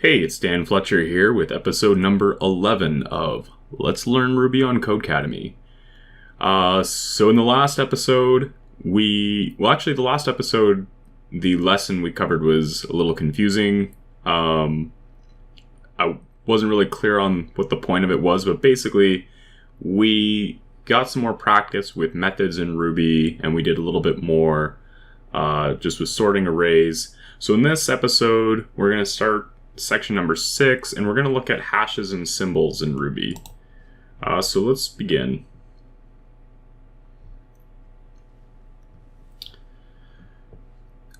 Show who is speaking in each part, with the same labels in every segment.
Speaker 1: Hey, it's Dan Fletcher here with episode number 11 of Let's Learn Ruby on Codecademy. So in the last episode, the lesson we covered was a little confusing. I wasn't really clear on what the point of it was, but basically we got some more practice with methods in Ruby, and we did a little bit more just with sorting arrays. So in this episode, we're going to start section number 6, and we're going to look at hashes and symbols in Ruby. So let's begin.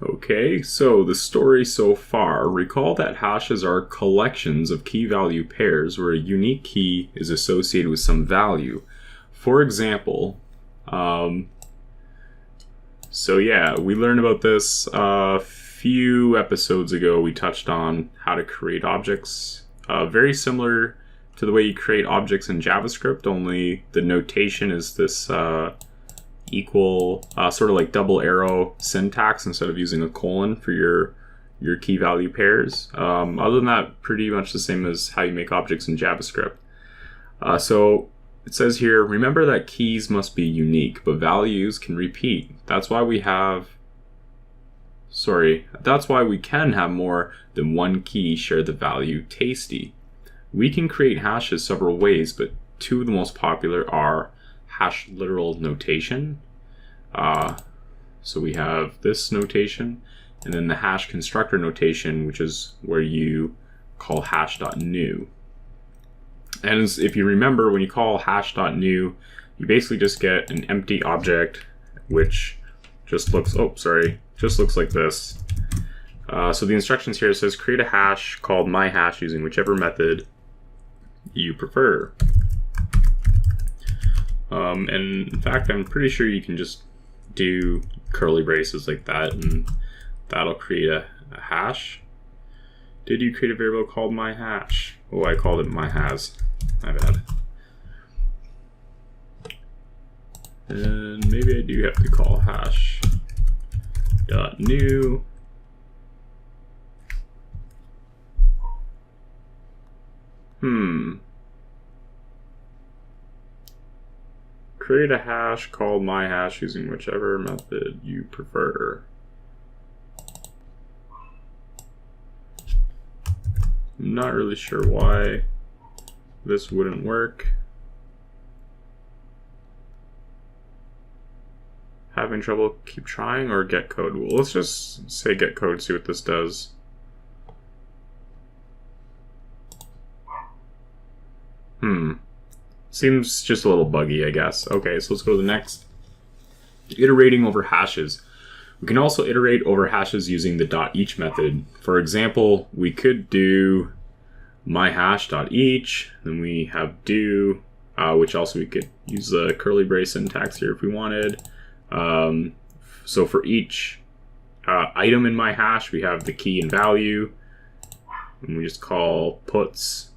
Speaker 1: Okay, so the story so far. Recall that hashes are collections of key value pairs where a unique key is associated with some value. For example, we learned about this few episodes ago. We touched on how to create objects, very similar to the way you create objects in JavaScript, only the notation is this equal, sort of like double arrow syntax instead of using a colon for your key value pairs. Other than that, pretty much the same as how you make objects in JavaScript. So it says here, remember that keys must be unique, but values can repeat. That's why we can have more than one key share the value tasty. We can create hashes several ways, but two of the most popular are hash literal notation. So we have this notation, and then the hash constructor notation, which is where you call hash.new. And if you remember, when you call hash.new, you basically just get an empty object, which just looks like this. So the instructions here says create a hash called myHash using whichever method you prefer. And in fact, I'm pretty sure you can just do curly braces like that, and that'll create a hash. Did you create a variable called myHash? Oh, I called it myHas. My bad. And maybe I do have to call hash.new. Create a hash called myHash using whichever method you prefer. I'm not really sure why this wouldn't work. Having trouble? Keep trying, or get code? Well, let's just say get code, see what this does. Seems just a little buggy, I guess. Okay, so let's go to the next. Iterating over hashes. We can also iterate over hashes using the .each method. For example, we could do myHash.each, then we have do, which also we could use the curly brace syntax here if we wanted. So for each item in myHash, we have the key and value, and we just call puts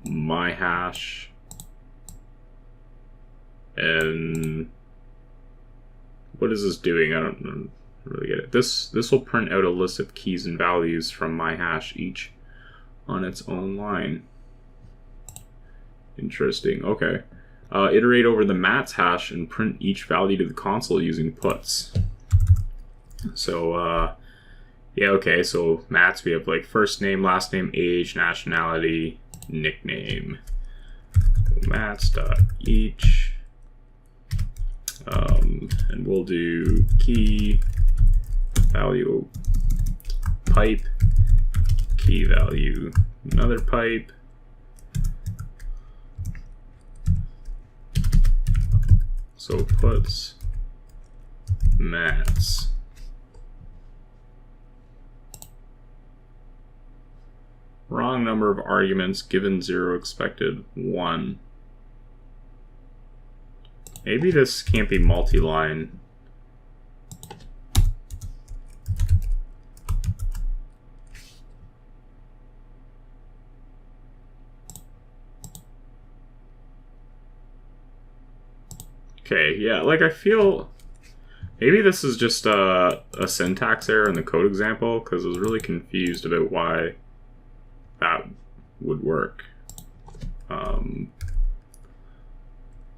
Speaker 1: myHash. And what is this doing? I don't really get it. This will print out a list of keys and values from myHash, each on its own line. Interesting. Okay. Iterate over the mats hash and print each value to the console using puts. So okay. So mats, we have like first name, last name, age, nationality, nickname. Mats.each. And we'll do key value pipe, key value another pipe, so puts mats. Wrong number of arguments given 0 expected 1. Maybe this can't be multi-line. Okay, yeah, like I feel maybe this is just a syntax error in the code example, because I was really confused about why that would work.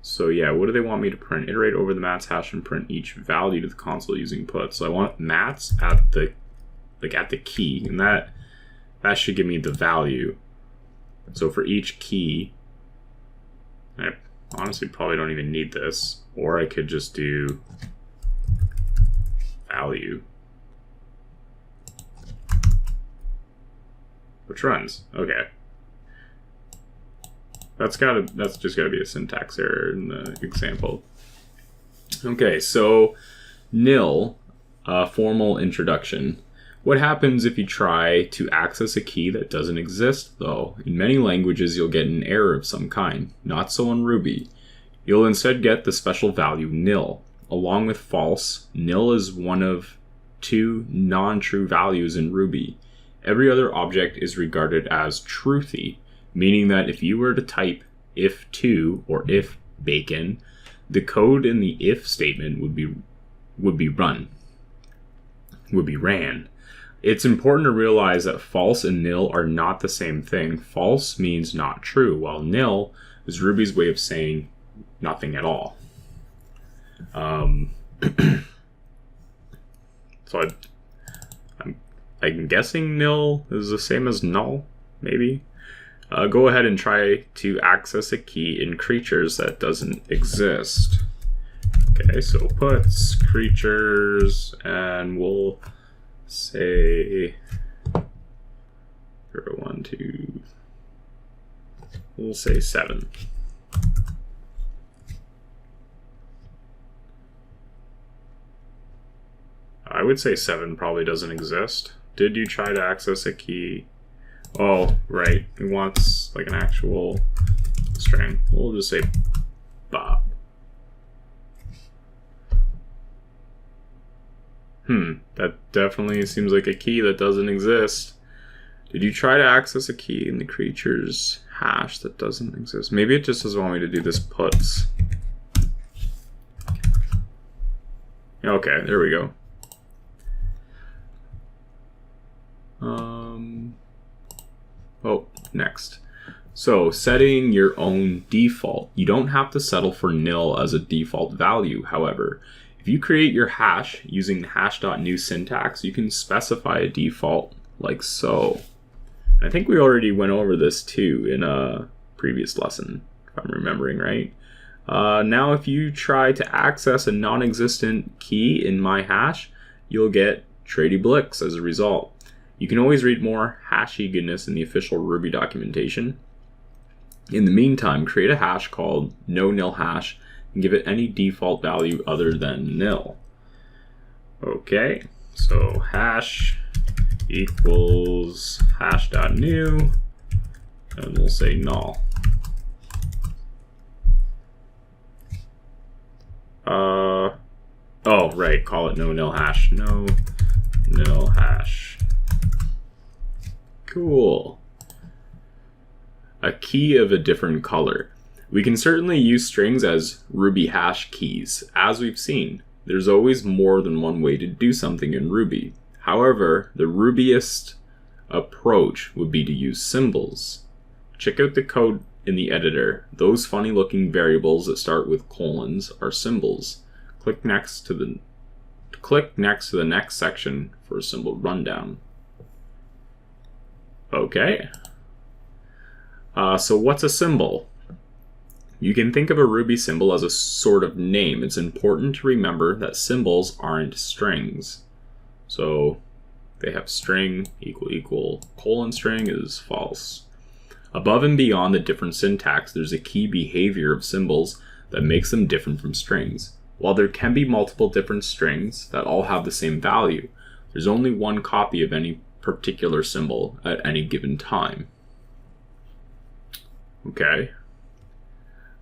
Speaker 1: So yeah, what do they want me to print? Iterate over the mats hash and print each value to the console using put. So I want mats at the key, and that should give me the value. So for each key, I honestly probably don't even need this, or I could just do value, which runs. Okay. That's just gotta be a syntax error in the example. Okay, so nil, formal introduction. What happens if you try to access a key that doesn't exist, though? In many languages, you'll get an error of some kind. Not so in Ruby. You'll instead get the special value nil. Along with false, nil is one of 2 non-true values in Ruby. Every other object is regarded as truthy, meaning that if you were to type if2 or if bacon, the code in the if statement would be ran. It's important to realize that false and nil are not the same thing. False means not true, while nil is Ruby's way of saying nothing at all. So I'm guessing nil is the same as null, maybe. Go ahead and try to access a key in creatures that doesn't exist. Okay, so puts creatures, and we'll say 0, 1, 2. We'll say 7. I would say 7 probably doesn't exist. Did you try to access a key? Oh, right. It wants like an actual string. We'll just say Bob. That definitely seems like a key that doesn't exist. Did you try to access a key in the creature's hash that doesn't exist? Maybe it just doesn't want me to do this puts. Okay, there we go. Oh, next. So, setting your own default. You don't have to settle for nil as a default value, however. If you create your hash using the hash.new syntax, you can specify a default like so. I think we already went over this too in a previous lesson, if I'm remembering right. Now, if you try to access a non-existent key in my hash, you'll get Trady Blix as a result. You can always read more hashy goodness in the official Ruby documentation. In the meantime, create a hash called no-nil-hash and give it any default value other than nil. Okay, so hash equals hash.new, and we'll say null. Oh, right, call it no-nil-hash. No-nil-hash. Cool. A key of a different color. We can certainly use strings as Ruby hash keys. As we've seen, there's always more than one way to do something in Ruby. However, the Rubyist approach would be to use symbols. Check out the code in the editor. Those funny looking variables that start with colons are symbols. Click next to the next section for a symbol rundown. Okay. So what's a symbol? You can think of a Ruby symbol as a sort of name. It's important to remember that symbols aren't strings. So they have string equal colon string is false. Above and beyond the different syntax, there's a key behavior of symbols that makes them different from strings. While there can be multiple different strings that all have the same value, there's only one copy of any particular symbol at any given time. Okay.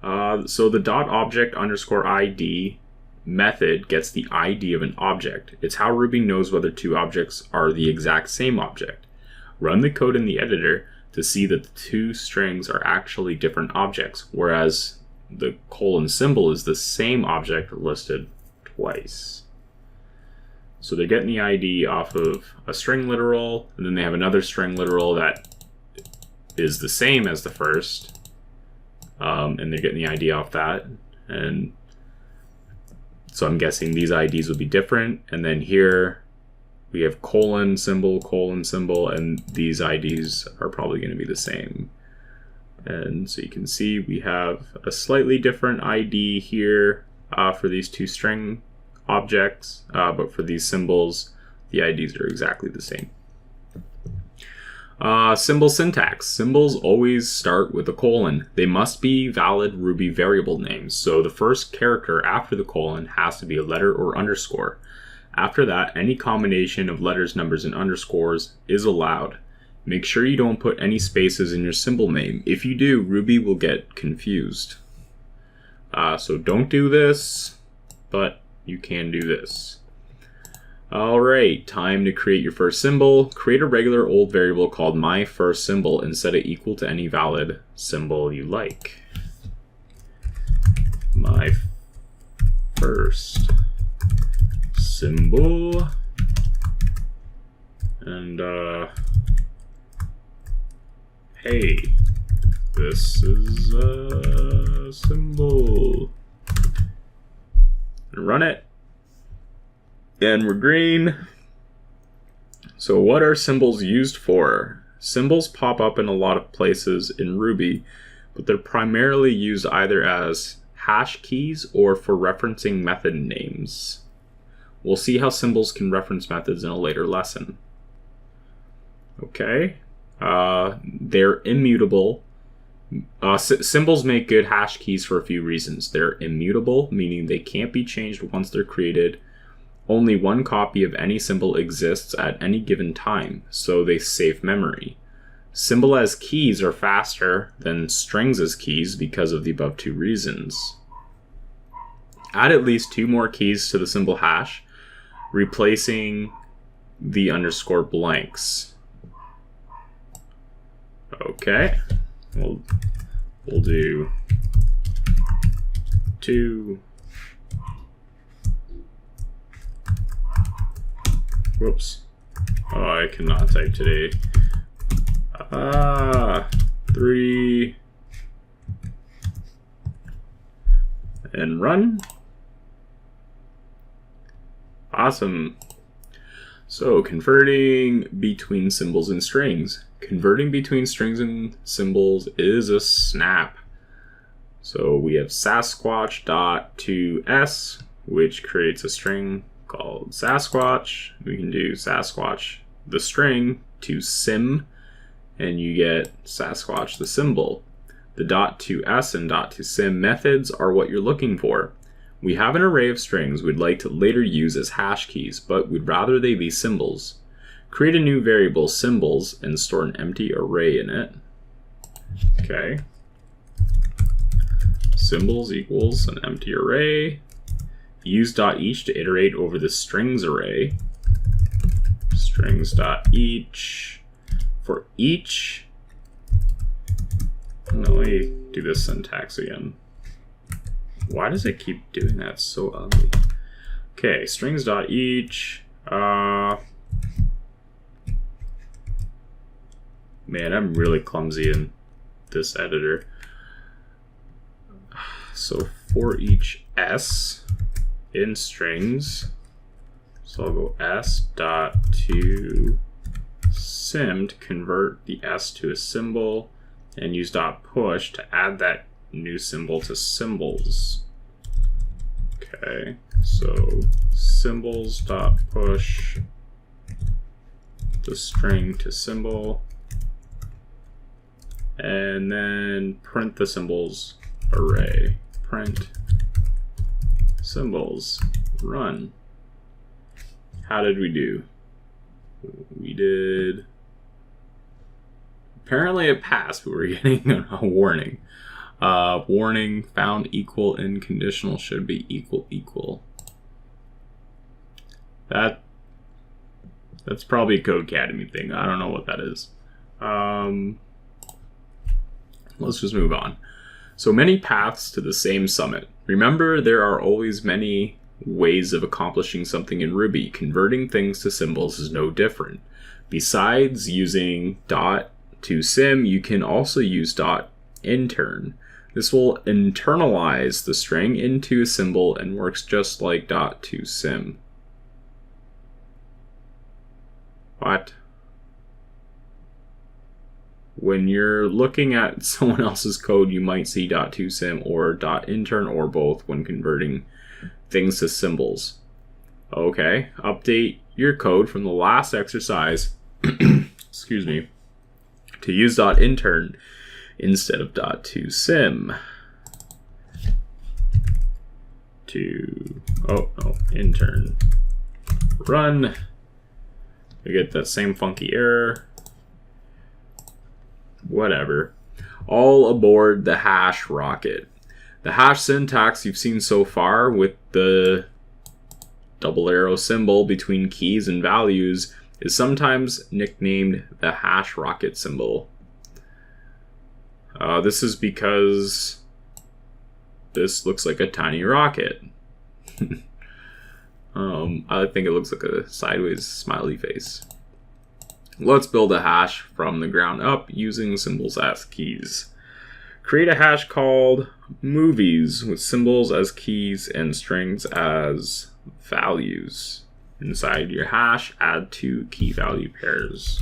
Speaker 1: So the .object_id method gets the ID of an object. It's how Ruby knows whether two objects are the exact same object. Run the code in the editor to see that the two strings are actually different objects, whereas the colon symbol is the same object listed twice. So they're getting the ID off of a string literal, and then they have another string literal that is the same as the first, and they're getting the ID off that. And so I'm guessing these IDs will be different. And then here we have colon symbol, and these IDs are probably going to be the same. And so you can see we have a slightly different ID here for these two string objects, but for these symbols, the IDs are exactly the same. Symbol syntax. Symbols always start with a colon. They must be valid Ruby variable names. So the first character after the colon has to be a letter or underscore. After that, any combination of letters, numbers, and underscores is allowed. Make sure you don't put any spaces in your symbol name. If you do, Ruby will get confused. So don't do this, but you can do this. Alright, time to create your first symbol. Create a regular old variable called myFirstSymbol and set it equal to any valid symbol you like. My first symbol. And hey, this is a symbol. And run it. And we're green. So what are symbols used for? Symbols pop up in a lot of places in Ruby, but they're primarily used either as hash keys or for referencing method names. We'll see how symbols can reference methods in a later lesson. Okay, they're immutable. Symbols make good hash keys for a few reasons. They're immutable, meaning they can't be changed once they're created. Only one copy of any symbol exists at any given time, so they save memory. Symbol as keys are faster than strings as keys because of the above two reasons. Add at least 2 more keys to the symbol hash, replacing the underscore blanks. Okay, we'll do 2. Whoops. Oh, I cannot type today. 3. And run. Awesome. So, converting between symbols and strings. Converting between strings and symbols is a snap. So, we have Sasquatch dot to S, which creates a string called Sasquatch. We can do Sasquatch the string to sim, and you get Sasquatch the symbol. The dot to s and dot to sim methods are what you're looking for. We have an array of strings we'd like to later use as hash keys, but we'd rather they be symbols. Create a new variable, symbols, and store an empty array in it. Okay. Symbols equals an empty array. Use .each to iterate over the strings array. Strings.each. For each, let me do this syntax again. Why does it keep doing that? It's so ugly. Okay, strings.each. Man, I'm really clumsy in this editor. So for each s in strings, so I'll go s dot to sim to convert the s to a symbol, and use dot push to add that new symbol to symbols. Okay, so symbols dot push the string to symbol, and then print the symbols array. Print symbols. Run. How did we do? We did. Apparently it passed, but we're getting a warning. Warning, found equal in conditional should be equal. That's probably a Codecademy thing. I don't know what that is. Let's just move on. So many paths to the same summit. Remember, there are always many ways of accomplishing something in Ruby. Converting things to symbols is no different. Besides using dot .toSim, you can also use .intern. This will internalize the string into a symbol and works just like .toSim. What? When you're looking at someone else's code, you might see .toSim or .intern or both when converting things to symbols. Okay, update your code from the last exercise, excuse me, to use .intern instead of .toSim. Intern. Run. We get that same funky error. Whatever. All aboard the hash rocket. The hash syntax you've seen so far with the double arrow symbol between keys and values is sometimes nicknamed the hash rocket symbol. This is because this looks like a tiny rocket. I think it looks like a sideways smiley face. Let's build a hash from the ground up using symbols as keys. Create a hash called movies with symbols as keys and strings as values. Inside your hash, add 2 key value pairs.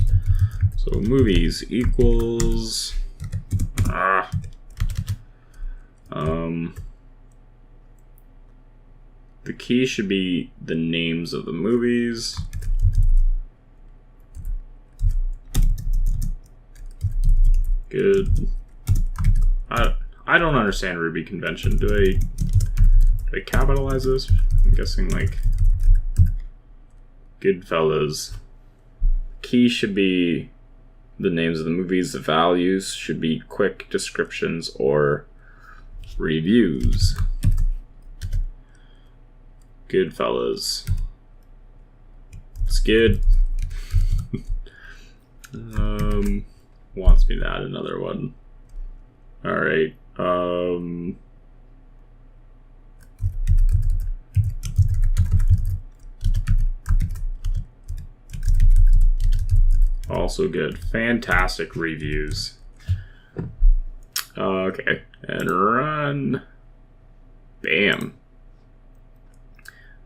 Speaker 1: So movies equals the key should be the names of the movies. Good. I don't understand Ruby convention. Do I capitalize this? I'm guessing like Goodfellas. Key should be the names of the movies. The values should be quick descriptions or reviews. Goodfellas. It's good. Wants me to add another one. Alright. Also good. Fantastic reviews. Okay. And run. Bam.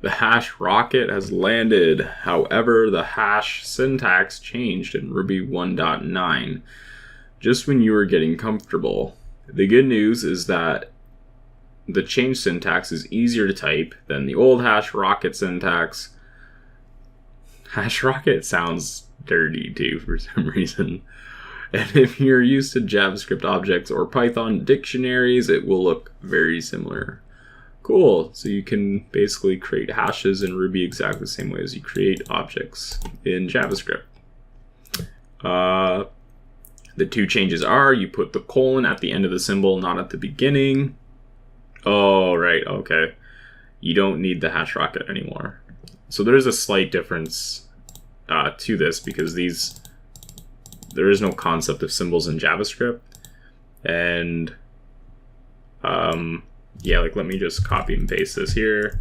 Speaker 1: The hash rocket has landed. However, the hash syntax changed in Ruby 1.9 just when you were getting comfortable. The good news is that the changed syntax is easier to type than the old hash rocket syntax. Hash rocket sounds dirty too for some reason. And if you're used to JavaScript objects or Python dictionaries, it will look very similar. Cool, so you can basically create hashes in Ruby exactly the same way as you create objects in JavaScript. The 2 changes are, you put the colon at the end of the symbol, not at the beginning. Oh, right, okay. You don't need the hash rocket anymore. So there's a slight difference to this because there is no concept of symbols in JavaScript. And yeah, like let me just copy and paste this here.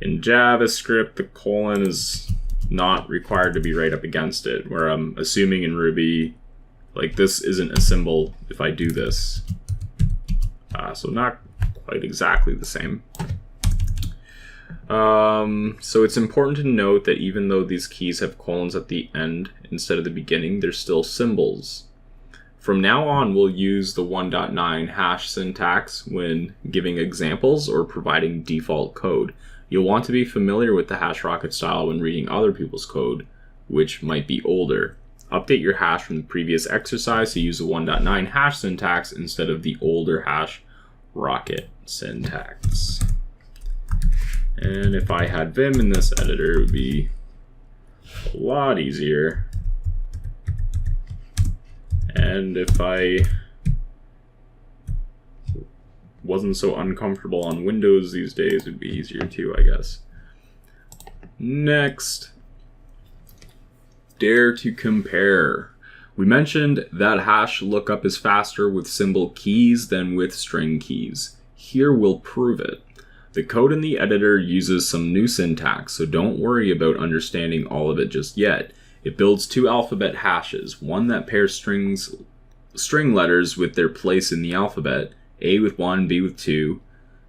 Speaker 1: In JavaScript, the colon is not required to be right up against it, where I'm assuming in Ruby, like this isn't a symbol if I do this. So not quite exactly the same. So it's important to note that even though these keys have colons at the end instead of the beginning, they're still symbols. From now on, we'll use the 1.9 hash syntax when giving examples or providing default code. You'll want to be familiar with the hash rocket style when reading other people's code, which might be older. Update your hash from the previous exercise to use the 1.9 hash syntax instead of the older hash rocket syntax. And if I had Vim in this editor, it would be a lot easier. And if I wasn't so uncomfortable on Windows these days, it'd be easier too, I guess. Next, dare to compare. We mentioned that hash lookup is faster with symbol keys than with string keys. Here we'll prove it. The code in the editor uses some new syntax, so don't worry about understanding all of it just yet. It builds two alphabet hashes, one that pairs string letters with their place in the alphabet, A with 1, B with 2,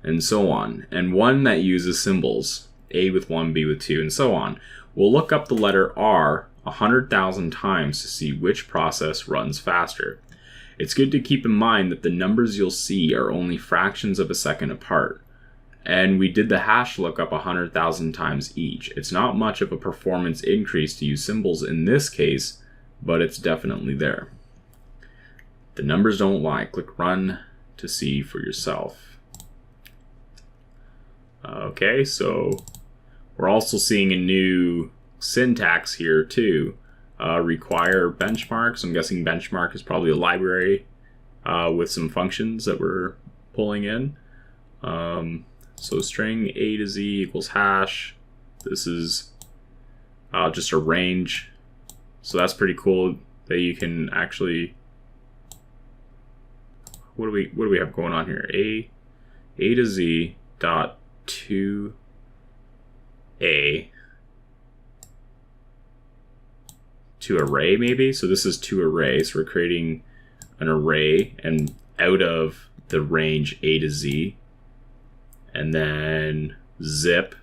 Speaker 1: and so on, and one that uses symbols, A with 1, B with 2, and so on. We'll look up the letter R 100,000 times to see which process runs faster. It's good to keep in mind that the numbers you'll see are only fractions of a second apart. And we did the hash lookup 100,000 times each. It's not much of a performance increase to use symbols in this case, but it's definitely there. The numbers don't lie. Click Run to see for yourself. Okay, so we're also seeing a new syntax here too. Require benchmarks. I'm guessing benchmark is probably a library with some functions that we're pulling in. So string A to Z equals hash. This is just a range. So that's pretty cool that you can actually, what do we have going on here? A to Z dot 2A to array maybe. So this is to array. So we're creating an array and out of the range A to Z. And then zip,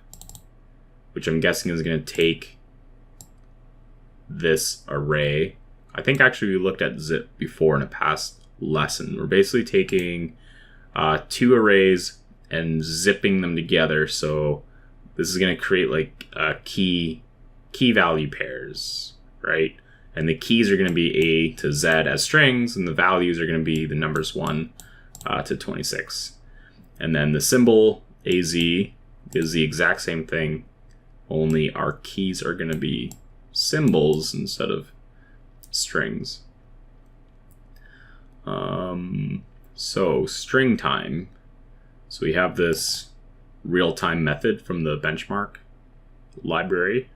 Speaker 1: which I'm guessing is going to take this array. I think actually we looked at zip before in a past lesson. We're basically taking two arrays and zipping them together. So this is going to create like key value pairs, right? And the keys are going to be A to Z as strings, and the values are going to be the numbers 1 to 26. And then the symbol AZ is the exact same thing, only our keys are going to be symbols instead of strings. So string time. So we have this real-time method from the benchmark library.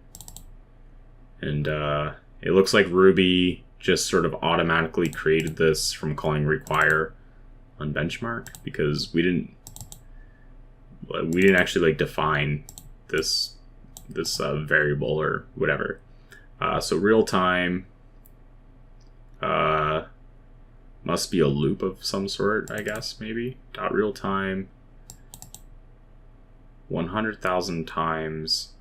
Speaker 1: And it looks like Ruby just sort of automatically created this from calling require on benchmark, because we didn't actually like define this variable or whatever. So real time must be a loop of some sort, I guess, maybe. Dot real time 100,000 times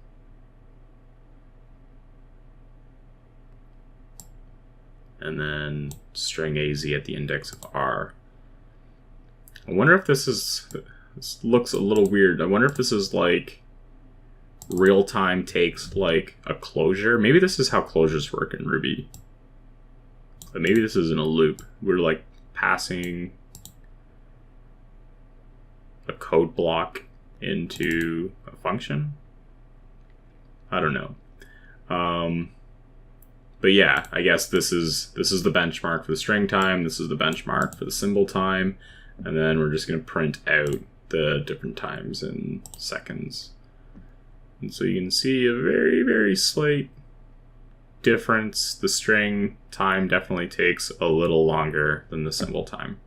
Speaker 1: and then string AZ at the index of R. I wonder if this looks a little weird. I wonder if this is like real time takes like a closure. Maybe this is how closures work in Ruby. But maybe this isn't a loop. We're like passing a code block into a function. I don't know. But yeah, I guess this is the benchmark for the string time. This is the benchmark for the symbol time. And then we're just going to print out the different times in seconds. And so you can see a very, very slight difference. The string time definitely takes a little longer than the symbol time.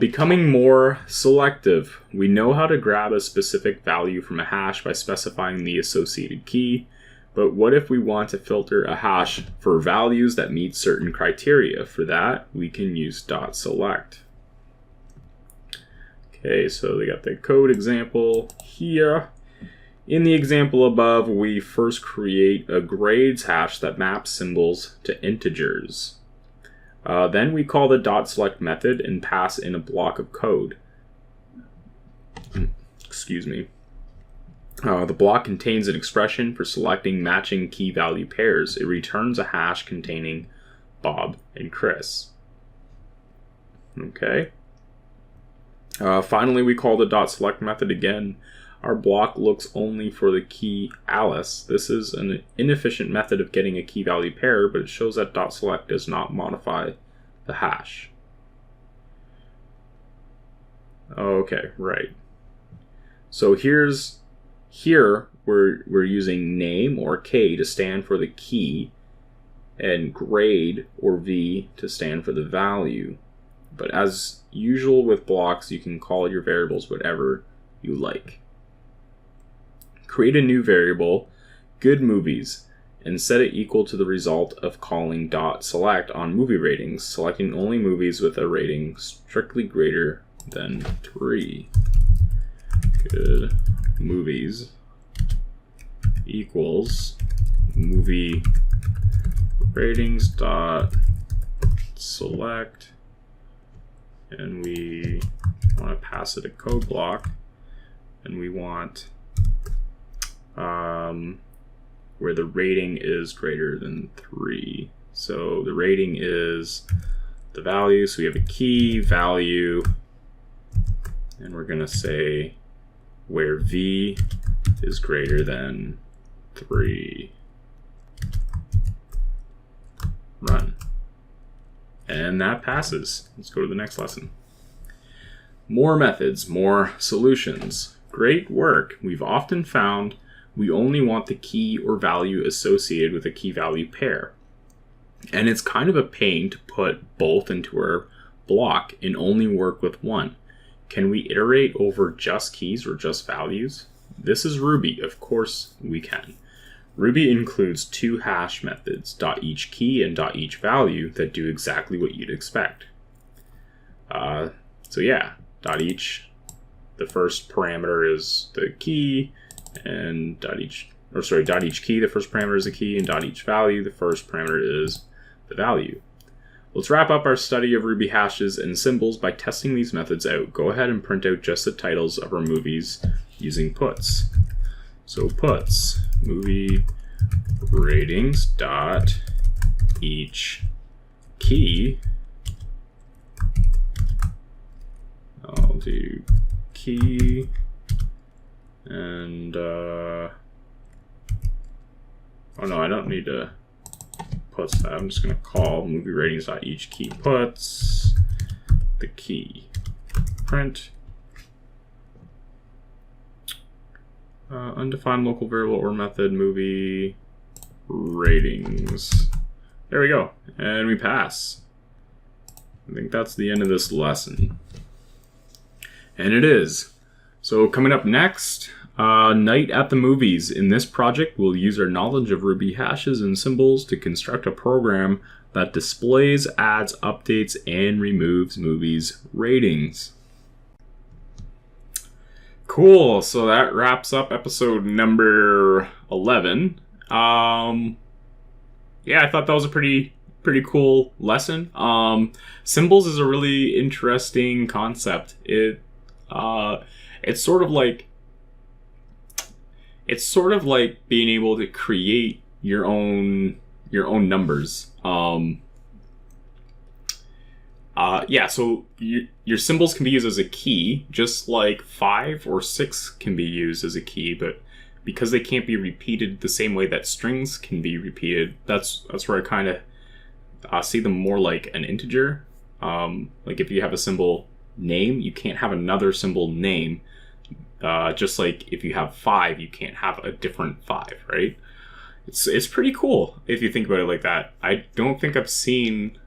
Speaker 1: Becoming more selective. We know how to grab a specific value from a hash by specifying the associated key. But what if we want to filter a hash for values that meet certain criteria? For that, we can use DotSelect. Okay, so they got the code example here. In the example above, we first create a grades hash that maps symbols to integers. Then we call the DotSelect method and pass in a block of code. Excuse me. The block contains an expression for selecting matching key value pairs. It returns a hash containing Bob and Chris. Okay. Finally, we call the DotSelect method again. Our block looks only for the key Alice. This is an inefficient method of getting a key value pair, but it shows that DotSelect does not modify the hash. Okay, right. So here we're using name or K to stand for the key and grade or V to stand for the value. But as usual with blocks, you can call your variables whatever you like. Create a new variable, good movies. and set it equal to the result of calling .select on movie ratings, selecting only movies with a rating strictly greater than 3. Good movies equals movie ratings .select, and we want to pass it a code block, and we want where the rating is greater than 3. So the rating is the value, so we have a key value, and we're going to say where v is greater than 3. Run. And that passes. Let's go to the next lesson. More methods, more solutions. Great work. We've often found we only want the key or value associated with a key-value pair. And it's kind of a pain to put both into our block and only work with one. Can we iterate over just keys or just values? This is Ruby. Of course we can. Ruby includes 2 hash methods, .eachKey and .eachValue, that do exactly what you'd expect. So yeah, .each, the first parameter is the key, and .eachKey, the first parameter is the key, and .eachValue, the first parameter is the value. Let's wrap up our study of Ruby hashes and symbols by testing these methods out. Go ahead and print out just the titles of our movies using puts. So puts, movie ratings dot each key. I'll do key, and oh no, I don't need to puts that. I'm just going to call movie ratings dot each key puts the key. Print undefined local variable or method movie ratings. There we go, and we pass. I think that's the end of this lesson. And it is. So coming up next, Night at the Movies. In this project, we'll use our knowledge of Ruby hashes and symbols to construct a program that displays, adds, updates, and removes movies' ratings. Cool, so that wraps up episode number 11. Yeah, I thought that was a pretty cool lesson. Symbols is a really interesting concept. It's sort of like being able to create your own numbers. Yeah, so your symbols can be used as a key, just like 5 or 6 can be used as a key, but because they can't be repeated the same way that strings can be repeated, that's where I kind of see them more like an integer. Like if you have a symbol name, you can't have another symbol name. Just like if you have 5, you can't have a different 5, right? It's pretty cool if you think about it like that. I don't think I've ever seen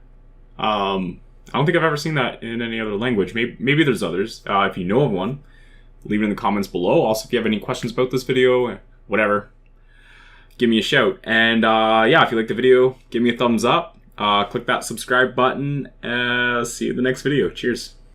Speaker 1: that in any other language. Maybe there's others. If you know of one, leave it in the comments below. Also, if you have any questions about this video, whatever, give me a shout. And yeah, if you liked the video, give me a thumbs up. Click that subscribe button. See you in the next video. Cheers.